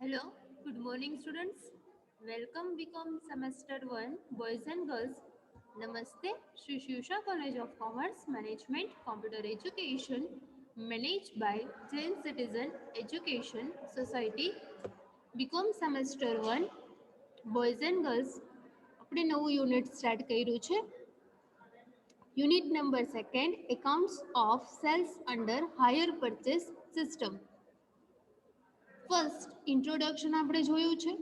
Hello, good morning students. Welcome BCom semester 1 boys and girls. Namaste, Shri Shivsha College of Commerce Management Computer Education managed by Jain Citizen Education Society BCom semester 1 boys and girls. આપણે નવું unit start કર્યું છે. Unit number 2 accounts of sales under hire purchase system. First introduction આપણે જોયું છે,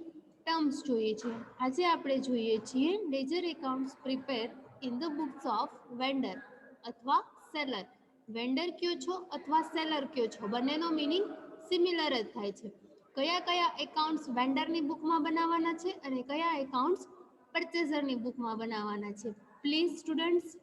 terms જોઈએ છે. આજે આપણે જોઈએ છીએ ledger accounts prepare in the books of vendor અથવા સેલર. વેન્ડર કયો છો અથવા સેલર કયો છો, બંનેનો મિનિંગ સિમિલર જ થાય છે. કયા કયા એકાઉન્ટ્સ વેન્ડરની બુકમાં બનાવવાના છે અને કયા એકાઉન્ટ્સ પરચેઝરની બુકમાં બનાવવાના છે. પ્લીઝ સ્ટુડન્ટ્સ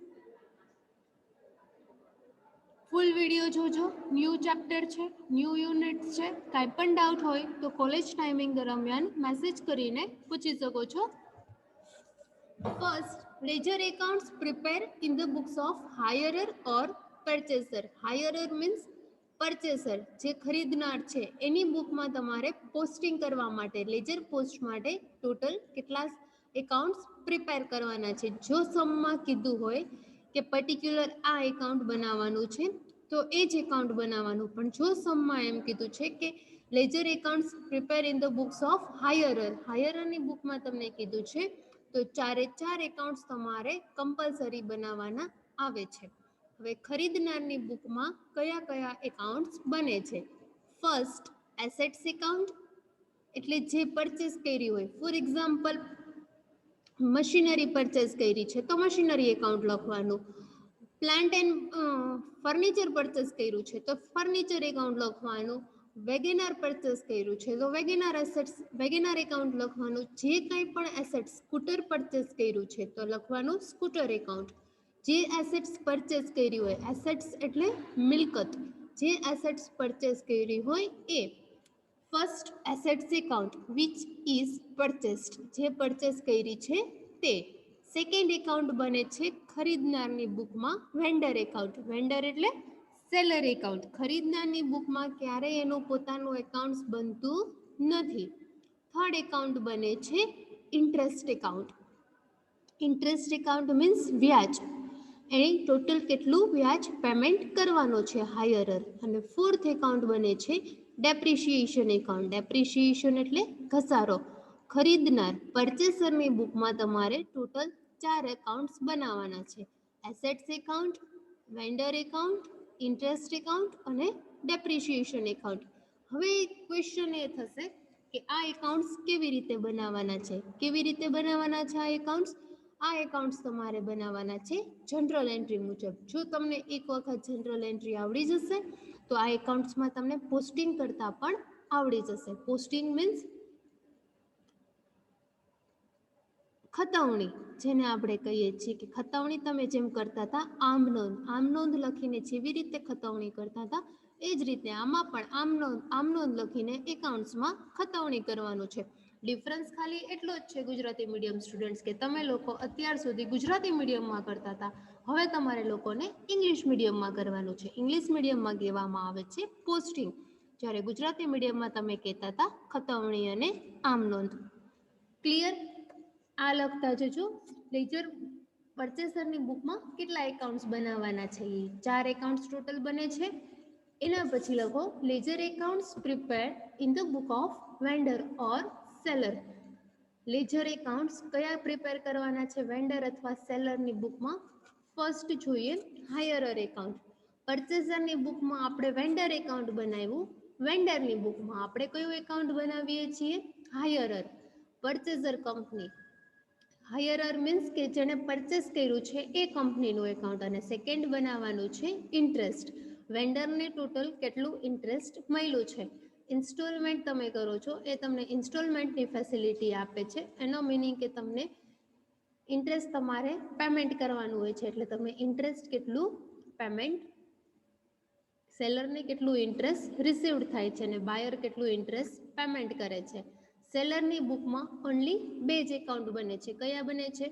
ફૂલ વિડીયો જોજો. ન્યૂ ચેપ્ટર છે, ન્યૂ યુનિટ્સ છે. કાંઈ પણ ડાઉટ હોય તો કોલેજ ટાઈમિંગ દરમિયાન મેસેજ કરીને પૂછી શકો છો. First, ledger accounts prepare in the books of hirer or purchaser. Hirer means purchaser, જે ખરીદનાર છે એની બુકમાં તમારે પોસ્ટિંગ કરવા માટે, લેજર પોસ્ટ માટે ટોટલ કેટલા એકાઉન્ટ્સ પ્રિપેર કરવાના છે. જો સમમાં કીધું હોય કે પર્ટિક્યુલર આ એકાઉન્ટ બનાવવાનું છે તો એ જ એકાઉન્ટ બનાવવાનું. પણ જો સમમાં એમ કીધું છે કે ledger accounts prepare in the books of hirer, હાયરની બુકમાં તમને કીધું છે તો ચારે ચાર એકાઉન્ટ્સ તમારે કમ્પલસરી બનાવવાના આવે છે. હવે ખરીદનારની બુકમાં કયા કયા એકાઉન્ટ્સ બને છે. ફર્સ્ટ, એસેટ્સ એકાઉન્ટ, એટલે જે પરચેસ કરી હોય. ફોર એક્ઝામ્પલ, મશીનરી પરચેસ કરી છે તો મશીનરી એકાઉન્ટ લખવાનું. પ્લાન્ટ એન્ડ ફર્નિચર પરચેસ કર્યું છે તો ફર્નિચર એકાઉન્ટ લખવાનું. વેગેનાર પરચેસ કર્યું છે તો વેગેનાર એસેટ્સ, વેગેનાર એકાઉન્ટ લખવાનું. જે કંઈ પણ એસેટ્સ, સ્કૂટર પરચેસ કર્યું છે તો લખવાનું સ્કૂટર એકાઉન્ટ. જે એસેટ્સ પરચેસ કરી હોય, એસેટ્સ એટલે મિલકત, જે એસેટ્સ પરચેસ કરી હોય એ. First, assets account which is purchased, જે પરચેસ કરી છે તે. સેકન્ડ એકાઉન્ટ બને છે ખરીદનારની બુકમાં વેન્ડર એકાઉન્ટ. વેન્ડર એટલે સેલર એકાઉન્ટ. ખરીદનારની બુકમાં ક્યારેય એનું પોતાનું એકાઉન્ટ બનતું નથી. થર્ડ એકાઉન્ટ બને છે interest account. Interest account means વ્યાજ, એ ટોટલ કેટલું વ્યાજ પેમેન્ટ કરવાનો છે હાયરર. અને ફોર્થ એકાઉન્ટ બને છે ડેપ્રિશિએશન એકાઉન્ટ. ડેપ્રિશિએશન એટલે ઘસારો. ખરીદનાર પરચેસરની બુકમાં તમારે ટોટલ ચાર એકાઉન્ટ્સ બનાવવાના છે. Assets account, vendor account, interest account અને ડેપ્રિશિએશન એકાઉન્ટ. હવે ક્વેશ્ચન એ થશે કે આ એકાઉન્ટ્સ કેવી રીતે બનાવવાના છે. કેવી રીતે બનાવવાના છે આ એકાઉન્ટ્સ? આ એકાઉન્ટ્સ તમારે બનાવવાના છે જનરલ એન્ટ્રી મુજબ. જો તમને એક વખત જનરલ એન્ટ્રી આવડી જશે તો આ એકાઉન્ટ્સમાં તમને પોસ્ટિંગ કરતા પણ આવડી જશે. પોસ્ટિંગ મીન્સ ખતવણી, જેને આપણે કહીએ છીએ કે ખતવણી તમે જેમ કરતા હતા આમ નોંધ, આમ નોંધ લખીને જેવી રીતે ખતવણી કરતા હતા એ જ રીતે આમાં પણ આમ નોંધ લખીને એકાઉન્ટ્સમાં ખતવણી કરવાનું છે. ડિફરન્સ ખાલી એટલો જ છે ગુજરાતી મીડિયમ સ્ટુડન્ટ્સ, કે તમે લોકો અત્યાર સુધી ગુજરાતી મીડિયમમાં કરતા હતા, હવે તમારે લોકોને ઇંગ્લિશ મીડિયમમાં કરવાનું છે. ઇંગ્લિશ મીડિયમમાં કહેવામાં આવે છે પોસ્ટિંગ, જ્યારે ગુજરાતી મીડિયમમાં તમે કહેતા હતા ખતવણી અને આમ નોંધ. ક્લિયર? આ લખતા જજો. લેજર પરચેસરની બુકમાં કેટલા એકાઉન્ટ્સ બનાવવાના છે. એ ચાર એકાઉન્ટ્સ ટોટલ બને છે. એના પછી લખો ledger accounts prepare in the book of vendor or seller. Ledger accounts કયા પ્રિપેર કરવાના છે વેન્ડર અથવા સેલરની બુકમાં? ફર્સ્ટ જોઈએ હાયરર એકાઉન્ટ. પરચેસરની બુકમાં આપણે વેન્ડર એકાઉન્ટ બનાવ્યું. વેન્ડરની બુકમાં આપણે કયું એકાઉન્ટ બનાવીએ છીએ? હાયરર. પરચેસર કંપની. હાયરર મીન્સ કે જેણે પરચેસ કર્યું છે એ કંપનીનું એકાઉન્ટ. અને સેકન્ડ બનાવવાનું છે ઇન્ટરેસ્ટ. વેન્ડરને ટોટલ કેટલું ઇન્ટરેસ્ટ મળ્યું છે. ઇન્સ્ટોલમેન્ટ તમે કરો છો એ તમને ઇન્સ્ટોલમેન્ટની ફેસિલિટી આપે છે. એનો મિનિંગ કે તમને ઇન્ટરેસ્ટ તમારે પેમેન્ટ કરવાનું હોય છે, એટલે તમે ઇન્ટરેસ્ટ કેટલું પેમેન્ટ, સેલરને કેટલું ઇન્ટરેસ્ટ રિસીવ્ડ થાય છે અને બાયર કેટલું ઇન્ટરેસ્ટ પેમેન્ટ કરે છે. સેલરની બુકમાં ઓનલી બે જ એકાઉન્ટ બને છે. કયા બને છે?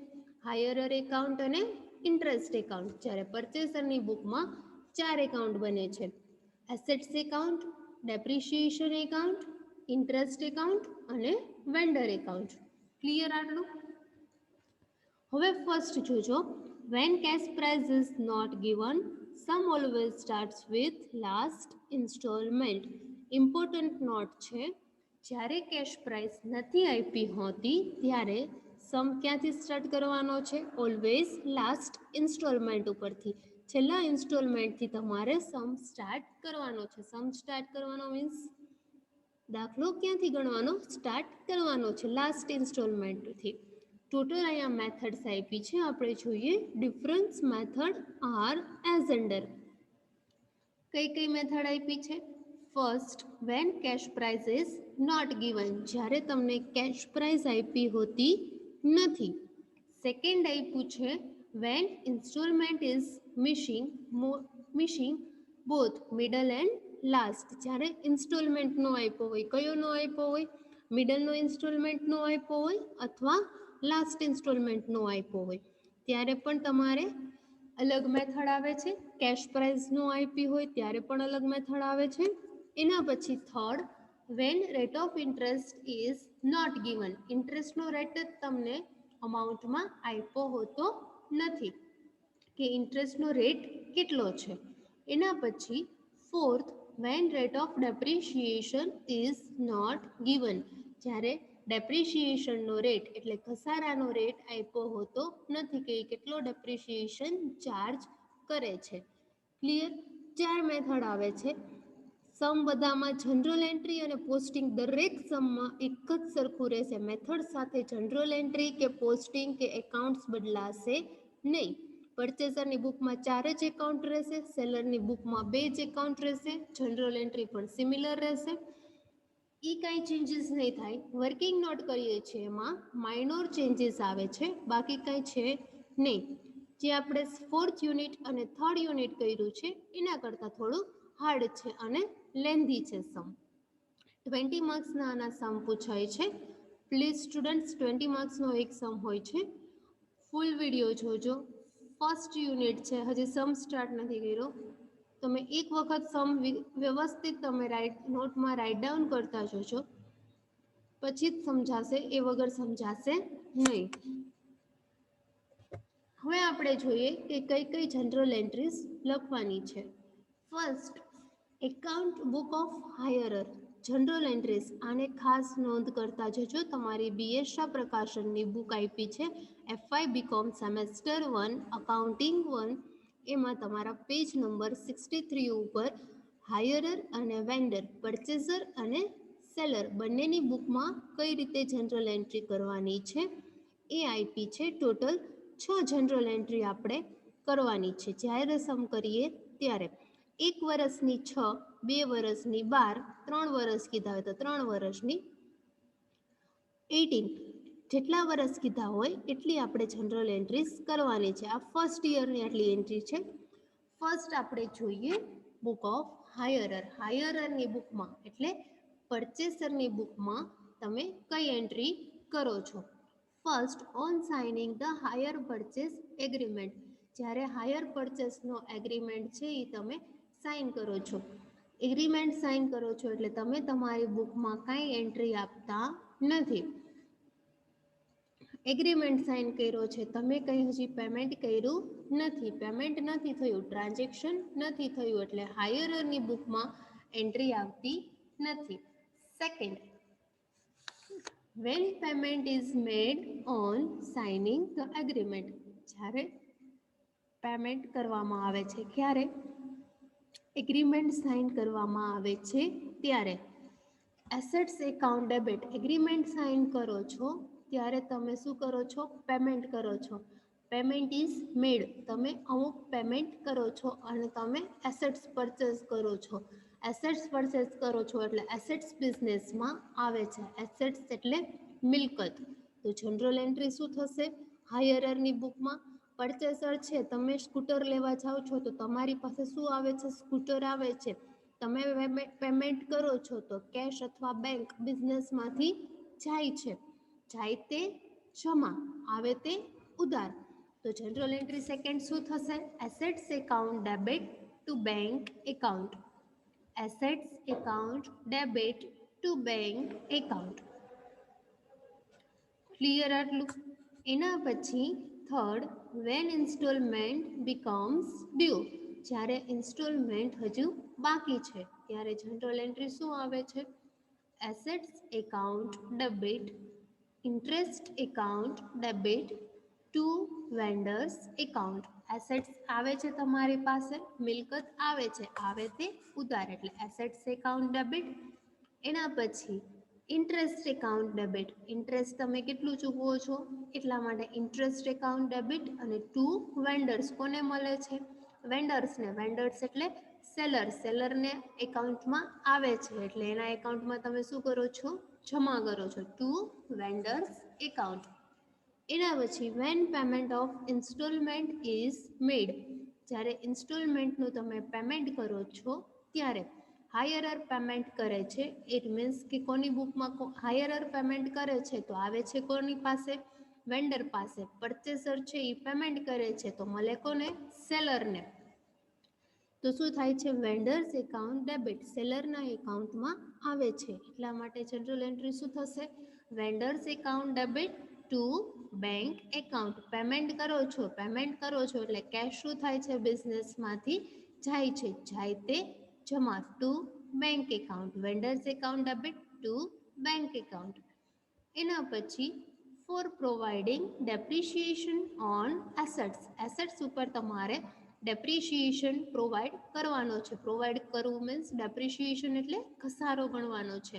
હાયરર એકાઉન્ટ અને ઇન્ટરેસ્ટ એકાઉન્ટ. જ્યારે પરચેસરની બુકમાં ચાર એકાઉન્ટ બને છે. Assets account, depreciation account, interest account અને વેન્ડર એકાઉન્ટ. ક્લિયર આટલું? હવે ફર્સ્ટ જોજો, when cash price is not given, sum always starts with last installment. Important note છે, જ્યારે કેશ પ્રાઇસ નથી આપી હોતી ત્યારે સમ ક્યાંથી સ્ટાર્ટ કરવાનો છે? ઓલવેઝ લાસ્ટ ઇન્સ્ટોલમેન્ટ ઉપરથી, છેલ્લા ઇન્સ્ટોલમેન્ટથી તમારે સમ સ્ટાર્ટ કરવાનો છે. સમ સ્ટાર્ટ કરવાનો મીન્સ દાખલો ક્યાંથી ગણવાનો? સ્ટાર્ટ કરવાનો છે લાસ્ટ ઇન્સ્ટોલમેન્ટથી. ટોટલ અહીંયા મેથડ્સ આપી છે, આપણે જોઈએ. Difference method are as under. કઈ કઈ મેથડ આપી છે? First, when cash price is not given, જ્યારે તમને કેશ પ્રાઇસ આપી હોતી નથી. સેકન્ડ આપ્યું છે when installment is missing both middle and last, જ્યારે ઇન્સ્ટોલમેન્ટ નો આપ્યો હોય. કયો નો આપ્યો હોય? મિડલનો ઇન્સ્ટોલમેન્ટ નો આપ્યો હોય અથવા લાસ્ટ ઇન્સ્ટોલમેન્ટ નો આપ્યો હોય, ત્યારે પણ તમારે અલગ મેથડ આવે છે. કેશ પ્રાઇસ નો આપી હોય ત્યારે પણ અલગ મેથડ આવે છે. એના પછી third, when rate of interest is not given, ઇન્ટરેસ્ટનો રેટ જ તમને અમાઉન્ટમાં આપ્યો હોતો નથી કે ઇન્ટરેસ્ટનો રેટ કેટલો છે. એના પછી fourth, when rate of depreciation is not given, જ્યારે ડેપ્રિશિએશનનો રેટ એટલે ઘસારાનો રેટ આપ્યો હોતો નથી કે કેટલો ડેપ્રિશિએશન ચાર્જ કરે છે. ક્લિયર? 4 મેથડ આવે છે. સમ બધામાં જનરલ એન્ટ્રી અને પોસ્ટિંગ દરેક સમમાં એક જ સરખું રહેશે. મેથડ સાથે જનરલ એન્ટ્રી કે પોસ્ટિંગ કે એકાઉન્ટ્સ બદલાશે નહીં. પરચેસરની બુકમાં 4 જ એકાઉન્ટ રહેશે, સેલરની બુકમાં 2 જ એકાઉન્ટ રહેશે, જનરલ એન્ટ્રી પણ સિમિલર રહેશે. કાંઈ ચેન્જીસ નહીં થાય. વર્કિંગ નોટ કરીએ છીએ એમાં માઇનોર ચેન્જીસ આવે છે, બાકી કાંઈ છે નહીં. જે આપણે ફોર્થ યુનિટ અને થર્ડ યુનિટ કર્યું છે એના કરતાં થોડું હાર્ડ છે અને લેન્ધી છે સમ. 20 માર્ક્સના આના સમ પૂછાય છે. પ્લીઝ સ્ટુડન્ટ્સ, 20 માર્ક્સનો એક સમ હોય છે. ફૂલ વિડીયો જોજો. ફર્સ્ટ યુનિટ છે, હજી સમ સ્ટાર્ટ નથી કર્યો. તમે એક વખત સમ વ્યવસ્થિત તમે નોટમાં રાઇટ ડાઉન કરતા જજો, પછી જ સમજાશે, એ વગર સમજાશે નહીં. હવે આપણે જોઈએ કે કઈ કઈ જનરલ એન્ટ્રીઝ લખવાની છે. First, account book of hirer journal entries. આને ખાસ નોંધ કરતા જજો. તમારી બીએસ શાહ પ્રકાશનની બુક આપી છે FY BCom સેમેસ્ટર 1 અકાઉન્ટિંગ 1, એમાં તમારા પેજ નંબર 63 ઉપર હાયરર અને વેન્ડર, પરચેસર અને સેલર બંનેની બુકમાં કઈ રીતે જનરલ એન્ટ્રી કરવાની છે એ આપી છે. ટોટલ 6 જનરલ એન્ટ્રી આપણે કરવાની છે જ્યારે સમ કરીએ ત્યારે. 1 વર્ષની 6, 2 વર્ષની 12, 3 વર્ષ કીધા હોય તો 3 વર્ષની 18. જેટલા વર્ષ કીધા હોય એટલી આપણે જનરલ એન્ટ્રીઝ કરવાની છે. આ ફર્સ્ટ યરની આટલી એન્ટ્રી છે. ફર્સ્ટ આપણે જોઈએ બુક ઓફ હાયરર. હાયરરની બુકમાં એટલે પરચેસરની બુકમાં તમે કઈ એન્ટ્રી કરો છો? First, on signing the hire purchase agreement. જ્યારે હાયર પરચેસનો એગ્રીમેન્ટ છે એ તમે સાઇન કરો છો. એગ્રીમેન્ટ સાઇન કરો છો એટલે તમે તમારી બુકમાં કાંઈ એન્ટ્રી આપતા નથી. એગ્રીમેન્ટ સાઇન કર્યો છે, તમે કંઈ હજી પેમેન્ટ કર્યું નથી, પેમેન્ટ નથી થયું, ટ્રાન્ઝેક્શન નથી થયું, એટલે હાયરની બુકમાં એન્ટ્રી આવતી નથી. Second, when payment is made on signing the agreement. જ્યારે પેમેન્ટ કરવામાં આવે છે, ક્યારે? એગ્રીમેન્ટ સાઇન કરવામાં આવે છે ત્યારે. Assets account debit. Agreement sign કરો છો ત્યારે તમે શું કરો છો? પેમેન્ટ કરો છો. પેમેન્ટ ઇઝ મેડ, તમે અમુક પેમેન્ટ કરો છો અને તમે એસેટ્સ પરચેસ કરો છો. એસેટ્સ પરચેસ કરો છો એટલે એસેટ્સ બિઝનેસમાં આવે છે. એસેટ્સ એટલે મિલકત. તો જનરલ એન્ટ્રી શું થશે? હાયરરની બુકમાં પરચેસર છે, તમે સ્કૂટર લેવા જાઓ છો તો તમારી પાસે શું આવે છે? સ્કૂટર આવે છે. તમે પેમેન્ટ કરો છો તો કેશ અથવા બેંક બિઝનેસમાંથી જાય છે. જાય તે જમા, આવે તે ઉધાર. તો જનરલ એન્ટ્રી સેકન્ડ શું થશે? Assets account debit to bank account. Assets account debit to bank account. Clear આટલું? એના પછી third, when installment becomes due. જ્યારે ઇન્સ્ટોલમેન્ટ હજુ બાકી છે ત્યારે જનરલ એન્ટ્રી શું આવે છે? Assets account debit, interest account debit to vendors account. Assets આવે છે તમારી પાસે, મિલકત આવે છે, આવે તે ઉધાર એટલે એસેટ્સ એકાઉન્ટ ડેબિટ. એના પછી ઇન્ટરેસ્ટ એકાઉન્ટ ડેબિટ, ઇન્ટરેસ્ટ તમે કેટલું ચૂકવો છો એટલા માટે ઇન્ટરેસ્ટ એકાઉન્ટ ડેબિટ. અને ટુ વેન્ડર્સ, કોને મળે છે? વેન્ડર્સને. વેન્ડર્સ એટલે સેલર, સેલરને એકાઉન્ટમાં આવે છે એટલે એના એકાઉન્ટમાં તમે શું કરો છો? જમા કરો છો. To vendors account. એના પછી when payment of installment is made. જ્યારે ઇન્સ્ટોલમેન્ટનું તમે પેમેન્ટ કરો છો ત્યારે હાયરર પેમેન્ટ કરે છે. ઇટ મીન્સ કે કોની બુકમાં હાયરર પેમેન્ટ કરે છે તો આવે છે કોની પાસે? વેન્ડર પાસે. પરચેસર છે એ પેમેન્ટ કરે છે તો મળે કોને? સેલરને. તો શું થાય છે? વેન્ડર્સ એકાઉન્ટ ડેબિટ, સેલરના એકાઉન્ટમાં આવે છે એટલા માટે જનરલ એન્ટ્રી શું થશે? Vendors account debit to bank account. Payment કરો છો એટલે કેશ શું થાય છે? બિઝનેસમાંથી જાય છે, જાય તે જમા. Two bank account, vendors account debit to bank account. એના પછી for providing depreciation on assets. Assets ઉપર તમારે ડેપ્રિશિએશન પ્રોવાઈડ કરવાનો છે. પ્રોવાઈડ કરવું મીન્સ ડેપ્રિશિએશન એટલે ઘસારો ગણવાનો છે.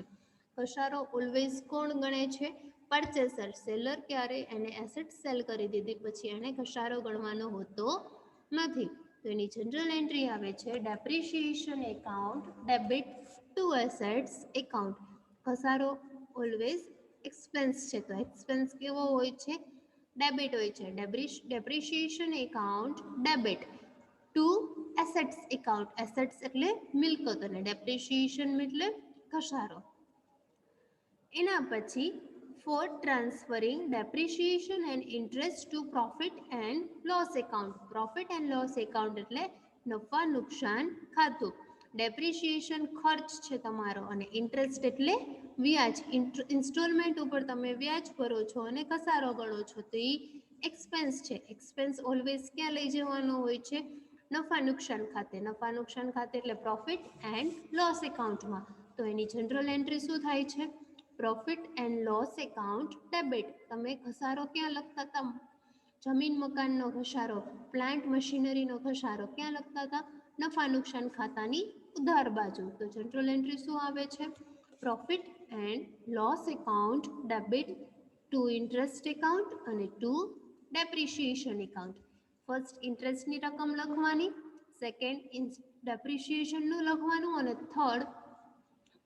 ઘસારો ઓલવેઝ કોણ ગણે છે? પરચેસર. સેલર ક્યારે એને એસેટ સેલ કરી દીધી પછી એને ઘસારો ગણવાનો હોતો નથી. તો એની જનરલ એન્ટ્રી આવે છે depreciation account debit to assets account. ઘસારો ઓલવેઝ એક્સપેન્સ છે તો એક્સપેન્સ કેવો હોય છે? ડેબિટ હોય છે. Depreciation account debit to assets account. Assets એટલે મિલકત અને ડેપ્રિશિએશન એટલે ઘસારો. એના પછી for transferring depreciation and interest to profit and loss account. Profit and loss account એટલે નફા નુકસાન ખાતું. ડેપ્રિશિએશન ખર્ચ છે તમારો અને ઇન્ટરેસ્ટ એટલે વ્યાજ. ઇન્સ્ટોલમેન્ટ ઉપર તમે વ્યાજ ભરો છો અને ઘસારો ગણો છો તો એ એક્સપેન્સ છે. એક્સપેન્સ ઓલવેઝ ક્યાં લઈ જવાનો હોય છે? નફા નુકસાન ખાતે. નફા નુકસાન ખાતે એટલે પ્રોફિટ એન્ડ લોસ એકાઉન્ટમાં. તો એની જનરલ એન્ટ્રી શું થાય છે? Profit and loss account debit. તમે ઘસારો ક્યાં લખતા હતા? જમીન મકાનનો ઘસારો, પ્લાન્ટ મશીનરીનો ઘસારો ક્યાં લખતા હતા? નફા નુકસાન ખાતાની ઉધાર બાજુ. તો જનરલ એન્ટ્રી શું આવે છે? Profit and loss account debit to interest account અને ટુ ડેપ્રિશિએશન એકાઉન્ટ. ફર્સ્ટ ઇન્ટરેસ્ટની રકમ લખવાની, સેકન્ડ ડેપ્રિશિએશનનું લખવાનું અને થર્ડ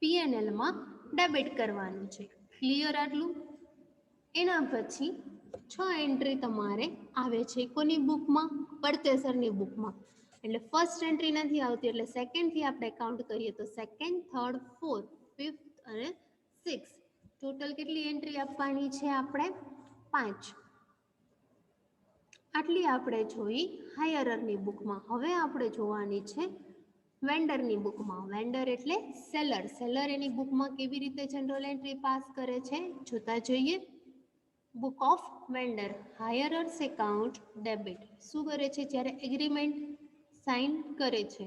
પીએનએલમાં ડેબિટ કરવાનું છે. ક્લિયર આટલું? એના પછી 6 એન્ટ્રી તમારે આવે છે કોની બુકમાં? પરચેસરની બુકમાં. એટલે ફર્સ્ટ એન્ટ્રી નથી આવતી એટલે સેકન્ડથી આપણે કાઉન્ટ કરીએ તો સેકન્ડ, થર્ડ, ફોર્થ, ફિફ્થ અને સિક્સ. ટોટલ કેટલી એન્ટ્રી આપવાની છે આપણે? 5. આટલી આપણે જોઈ હાયરરની બુકમાં. હવે આપણે જોવાની છે વેન્ડરની બુકમાં. વેન્ડર એટલે સેલર. સેલર એની બુકમાં કેવી રીતે જનરલ એન્ટ્રી પાસ કરે છે જોતા જોઈએ. Book of vendor, hirer's account debit. શું કરે છે? જ્યારે એગ્રીમેન્ટ સાઇન કરે છે.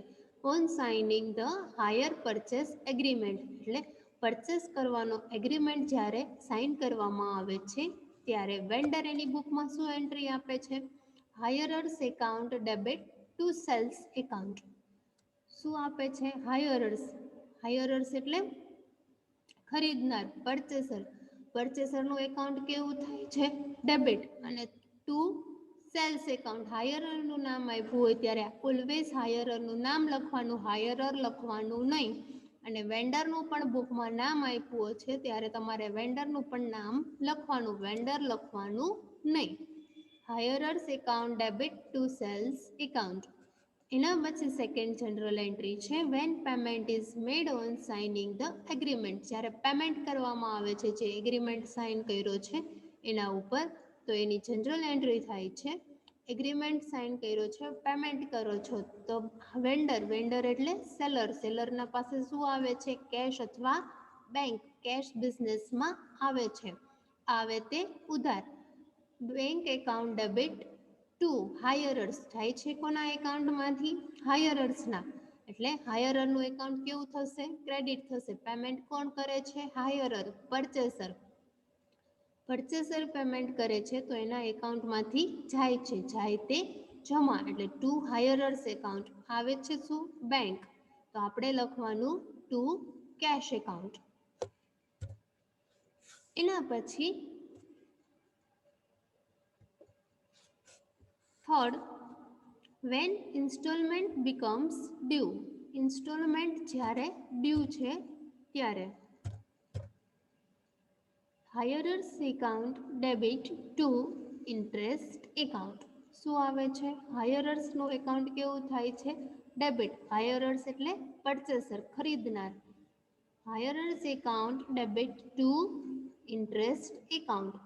On signing the hire purchase agreement એટલે પરચેસ કરવાનો એગ્રીમેન્ટ જ્યારે સાઇન કરવામાં આવે છે ત્યારે વેન્ડર એની બુકમાં શું એન્ટ્રી આપે છે? Hirer's account debit to sales account. શું આપે છે? હાયરર્સ. હાયરર્સ એટલે ખરીદનાર, પરચેસર. પરચેસરનું એકાઉન્ટ કેવું થાય છે? ડેબિટ. અને ટુ સેલ્સ એકાઉન્ટ. હાયરરનું નામ આપ્યું હોય ત્યારે ઓલવેઝ હાયરરનું નામ લખવાનું, હાયરર લખવાનું નહીં. અને વેન્ડરનું પણ બુકમાં નામ આપ્યું છે ત્યારે તમારે વેન્ડરનું પણ નામ લખવાનું, વેન્ડર લખવાનું નહીં. Hirer's account debit to sales account. એના પછી સેકન્ડ જનરલ એન્ટ્રી છે when payment is made on signing the agreement. જ્યારે પેમેન્ટ કરવામાં આવે છે જે એગ્રીમેન્ટ સાઇન કર્યો છે એના ઉપર તો એની જનરલ એન્ટ્રી થાય છે એગ્રીમેન્ટ સાઇન કર્યો છે, પેમેન્ટ કરો છો તો વેન્ડર. વેન્ડર એટલે સેલર. સેલરના પાસે શું આવે છે? કેશ અથવા બેંક કેશ બિઝનેસમાં આવે છે, આવે તે ઉધાર. બેંક એકાઉન્ટ ડેબિટ ટુ હાયરર્સ જાય છે કોના એકાઉન્ટમાંથી? હાયરર્સના. એટલે હાયરરનું એકાઉન્ટ કેવું થશે? ક્રેડિટ થશે. પેમેન્ટ કોણ કરે છે? હાયરર, પરચેસર. પરચેસર પેમેન્ટ કરે છે તો એના એકાઉન્ટમાંથી જાય છે, જાય તે જમા. એટલે ટુ હાયરર્સ એકાઉન્ટ આવે છે શું? બેંક. તો આપણે લખવાનું ટુ કેશ એકાઉન્ટ. એના પછી third, when installment becomes due. Instalment જ્યારે ડ્યુ છે ત્યારે hirer's account debit to interest account. શું આવે છે? હાયરર્સનું એકાઉન્ટ કેવું થાય છે? ડેબિટ. હાયરર્સ એટલે પરચેસર, ખરીદનાર. Hirer's account debit to interest account.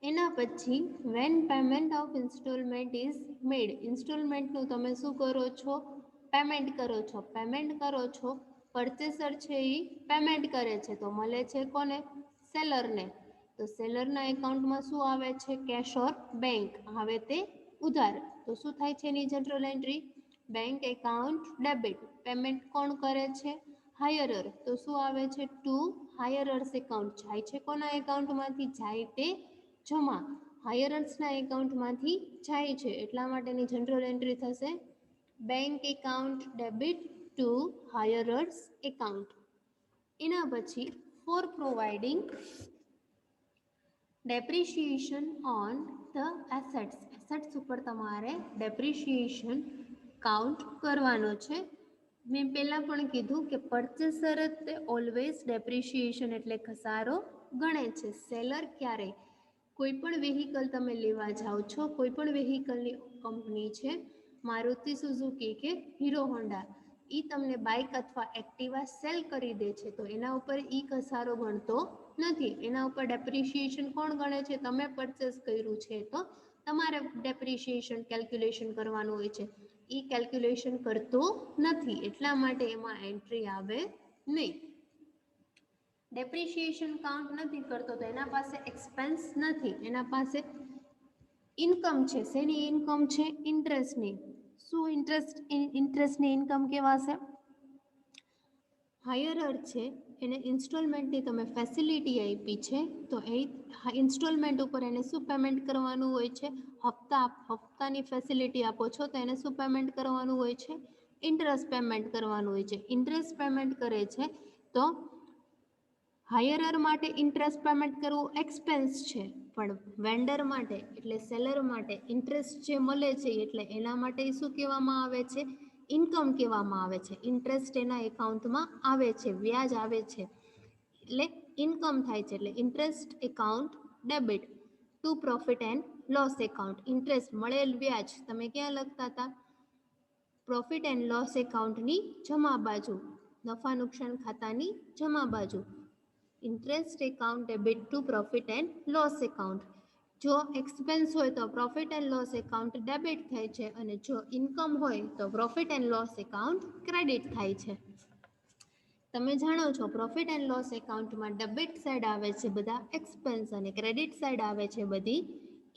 એના પછી when payment of installment is made. ઇન્સ્ટોલમેન્ટનું તમે શું કરો છો? પેમેન્ટ કરો છો. પેમેન્ટ કરો છો, પરચેસર છે એ પેમેન્ટ કરે છે તો મળે છે કોને? સેલરને. તો સેલરના એકાઉન્ટમાં શું આવે છે? કેશ ઓર બેંક આવે તે ઉધાર. તો શું થાય છે એની journal entry? Bank account debit. Payment કોણ કરે છે? હાયરર. તો શું આવે છે? ટુ હાયરર્સ એકાઉન્ટ જાય છે કોના એકાઉન્ટમાંથી? જાય તે જમા. હાયરર્સના એકાઉન્ટમાંથી જાય છે એટલા માટેની જનરલ એન્ટ્રી થશે bank account debit to hirer's account. એના પછી for providing depreciation on the assets. Assets ઉપર તમારે ડેપ્રિશિએશન કાઉન્ટ કરવાનો છે. મેં પહેલાં પણ કીધું કે પરચેસર તે ઓલવેઝ ડેપ્રિશિએશન એટલે ઘસારો ગણે છે. સેલર ક્યારેય કોઈ પણ વેહિકલ તમે લેવા જાઓ છો, કોઈ પણ વેહિકલની કંપની છે, મારુતિ સુઝુકી કે હીરો હોન્ડા, એ તમને બાઇક અથવા એક્ટિવા સેલ કરી દે છે તો એના ઉપર ઈ ઘસારો ગણતો નથી. એના ઉપર ડેપ્રિશિએશન કોણ ગણે છે? તમે પરચેસ કર્યું છે તો તમારે ડેપ્રિશિએશન કેલ્ક્યુલેશન કરવાનું હોય છે. એ કેલ્ક્યુલેશન કરતો નથી એટલા માટે એમાં એન્ટ્રી આવે નહીં. ડેપ્રિશિએશન કાઉન્ટ નથી કરતો તો એના પાસે એક્સપેન્સ નથી, એના પાસે ઇન્કમ છે. શેની ઇન્કમ છે? ઇન્ટરેસ્ટની. શું ઇન્ટરેસ્ટની ઇન્કમ કહેવાશે? હાયરર છે એને ઇન્સ્ટોલમેન્ટની તમે ફેસિલિટી આપી છે તો એ ઇન્સ્ટોલમેન્ટ ઉપર એને શું પેમેન્ટ કરવાનું હોય છે? હપ્તાની ફેસિલિટી આપો છો તો એને શું પેમેન્ટ કરવાનું હોય છે? ઇન્ટરેસ્ટ પેમેન્ટ કરવાનું હોય છે. ઇન્ટરેસ્ટ પેમેન્ટ કરે છે તો હાયરર માટે ઇન્ટરેસ્ટ પેમેન્ટ કરવું એક્સપેન્સ છે, પણ વેન્ડર માટે એટલે સેલર માટે ઇન્ટરેસ્ટ જે મળે છે એટલે એના માટે શું કહેવામાં આવે છે? ઇન્કમ કહેવામાં આવે છે. ઇન્ટરેસ્ટ એના એકાઉન્ટમાં આવે છે, વ્યાજ આવે છે એટલે ઇન્કમ થાય છે. એટલે interest account debit two profit and loss account. Interest મળેલ વ્યાજ તમે ક્યાં લખતા હતા? પ્રોફિટ એન્ડ લોસ એકાઉન્ટની જમા બાજુ, નફા નુકસાન ખાતાની જમા બાજુ. Interest account debit two profit and loss account. જો એક્સપેન્સ હોય તો profit and loss account debit થાય છે અને જો ઇન્કમ હોય તો profit and loss account credit થાય છે. તમે જાણો છો પ્રોફિટ એન્ડ લોસ એકાઉન્ટમાં ડેબિટ સાઈડ આવે છે બધા એક્સપેન્સ અને ક્રેડિટ સાઈડ આવે છે બધી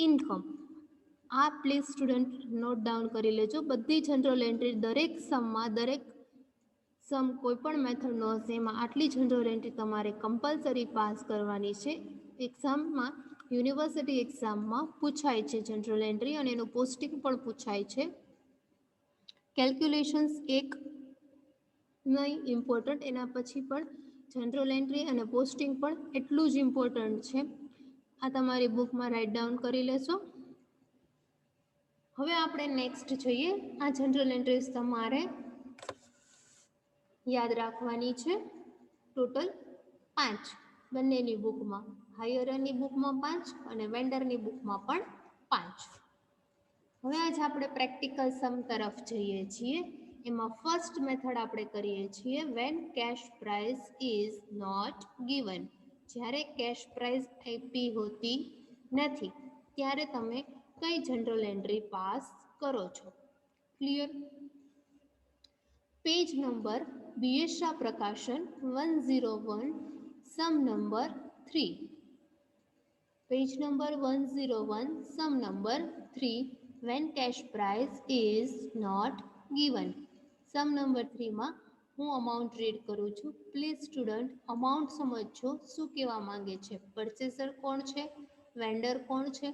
ઇન્કમ. આ પ્લીઝ સ્ટુડન્ટ નોટ ડાઉન કરી લેજો. બધી જનરલ એન્ટ્રી દરેક સમમાં દરેક સમ કોઈ પણ મેથડનો હશે એમાં આટલી જનરલ એન્ટ્રી તમારે કમ્પલસરી પાસ કરવાની છે. એક્ઝામમાં યુનિવર્સિટી એક્ઝામમાં પૂછાય છે જનરલ એન્ટ્રી અને એનું પોસ્ટિંગ પણ પૂછાય છે. કેલ્ક્યુલેશન્સ એક નહીં ઇમ્પોર્ટન્ટ, એના પછી પણ જનરલ એન્ટ્રી અને પોસ્ટિંગ પણ એટલું જ ઇમ્પોર્ટન્ટ છે. આ તમારી બુકમાં રાઇટ ડાઉન કરી લેશો. હવે આપણે નેક્સ્ટ જોઈએ. આ જનરલ એન્ટ્રીઝ તમારે યાદ રાખવાની છે. ટોટલ 5 બંનેની બુકમાં, હાયરની બુકમાં 5 અને વેન્ડરની બુકમાં પણ 5. હવે આજ આપણે પ્રેક્ટિકલ સમ તરફ જઈએ છીએ. એમાં ફર્સ્ટ મેથડ આપણે કરીએ છીએ when cash price is not given. જ્યારે કેશ પ્રાઇસ આપી હોતી નથી ત્યારે તમે કઈ જનરલ એન્ટ્રી પાસ કરો છો? Clear? Page number BS Shah प्रकाशन 101 सम number 3. Page number 101 sum number 3 when cash price is not given. Sum number 3 માં હું amount read કરું છું. Please student amount સમજજો શું કહેવા માંગે છે. Purchaser કોણ છે? Vendor કોણ છે?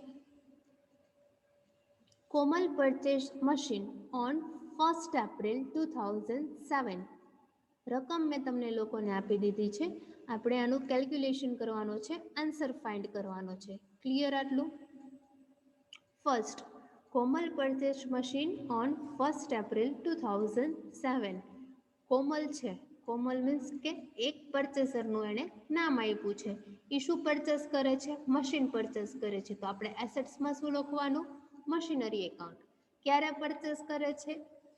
Komal purchased machine on 1st April 2007. રકમ મેં તમને લોકોને આપી દીધી છે. આપણે આનું કેલ્ક્યુલેશન કરવાનો છે, આન્સર ફાઇન્ડ કરવાનો છે. ક્લિયર આટલું? First, Komal purchase machine on 1st April 2007. કોમલ છે, કોમલ મીન્સ કે એક પરચેસરનું એણે નામ આપ્યું છે. એ શું પરચેસ કરે છે? મશીન પરચેસ કરે છે. તો આપણે એસેટ્સમાં શું લખવાનું? Machinery account. ક્યારે પરચેસ કરે છે?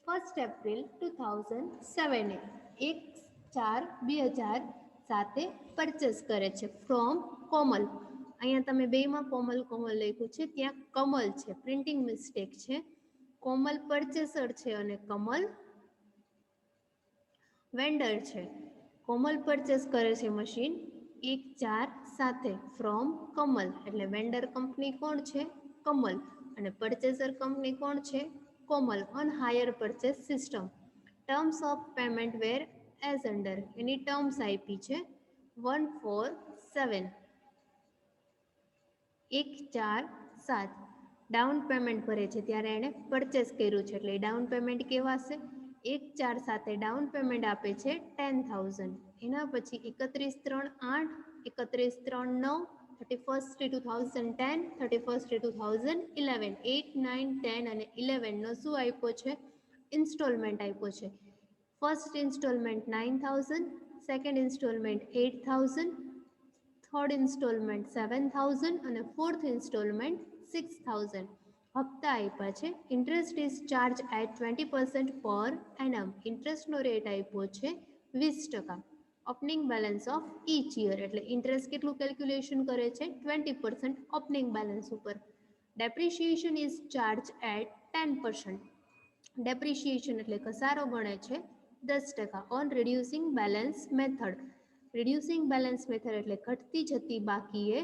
1st April 2007. 1/4/2007 પરચેસ કરે છે ફ્રોમ કોમલ. અહીંયા તમે બેમાં કોમલ કોમલ લખ્યું છે, ત્યાં કમલ છે, પ્રિન્ટિંગ મિસ્ટેક છે. કોમલ પરચેસર છે અને કમલ વેન્ડર છે. કોમલ પરચેસ કરે છે મશીન 1/4/2007 ફ્રોમ કમલ, એટલે વેન્ડર કંપની કોણ છે? કમલ. અને પરચેસર કંપની કોણ છે? Komal. On hire purchase system. Terms of payment were as under. એની ટર્મ્સ આપી છે 147. 1/4/2007 ડાઉન પેમેન્ટ ભરે છે ત્યારે એણે પરચેસ કર્યું છે, એટલે ડાઉન પેમેન્ટ કેવાશે? 1/4/2007 ડાઉન પેમેન્ટ આપે છે 10,000. એના પછી 31/3/8, 31/3/9, 31/2010, 31/2011, 8, 9, 10 અને 11 નો શું આપ્યો છે? ઇન્સ્ટોલમેન્ટ આપ્યો છે. First installment 9,000, second installment 8,000, third installment 7,000 અને ફોર્થ ઇન્સ્ટોલમેન્ટ 6,000. હપ્તા આપ્યા છે. ઇન્ટરેસ્ટ ઇઝ ચાર્જ એટ 20% પર એનમ. ઇન્ટરેસ્ટનો રેટ આપ્યો છે 20%. Opening balance of each year, એટલે ઇન્ટરેસ્ટ કેટલું કેલ્ક્યુલેશન કરે છે? 20% ઓપનિંગ બેલેન્સ ઉપર. Depreciation is charge at 10%. Depreciation એટલે ઘસારો ગણે છે 10%. On reducing balance method. Reducing balance method એટલે ઘટતી જતી બાકીએ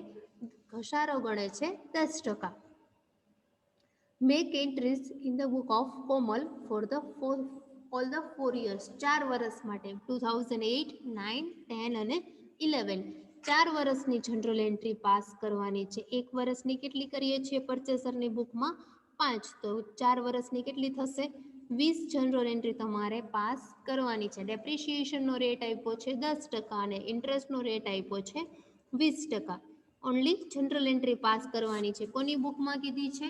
ઘસારો ગણે છે 10%. Make entries in the book of Komal for all the 4 years. 4 વર્ષ માટે 2008, 9, 10 અને 11. 4 વર્ષની જનરલ એન્ટ્રી પાસ કરવાની છે. 1 વર્ષની કેટલી કરીએ છીએ પરચેસરની બુકમાં? 5. તો 4 વર્ષની કેટલી થશે? 20 જનરલ એન્ટ્રી તમારે પાસ કરવાની છે. ડેપ્રિશિએશનનો રેટ આપ્યો છે 10% અને ઇન્ટરેસ્ટનો રેટ આપ્યો છે 20%. ઓનલી જનરલ એન્ટ્રી પાસ કરવાની છે. કોની બુકમાં કીધી છે?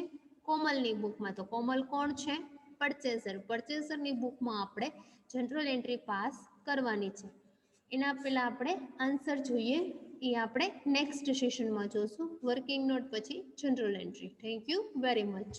કોમલની બુકમાં. તો કોમલ કોણ છે? પરચેસર. પરચેસરની બુકમાં આપણે જનરલ એન્ટ્રી પાસ કરવાની છે. એના પહેલાં આપણે આન્સર જોઈએ, એ આપણે નેક્સ્ટ સેશનમાં જોશું. વર્કિંગ નોટ પછી general entry. Thank you very much.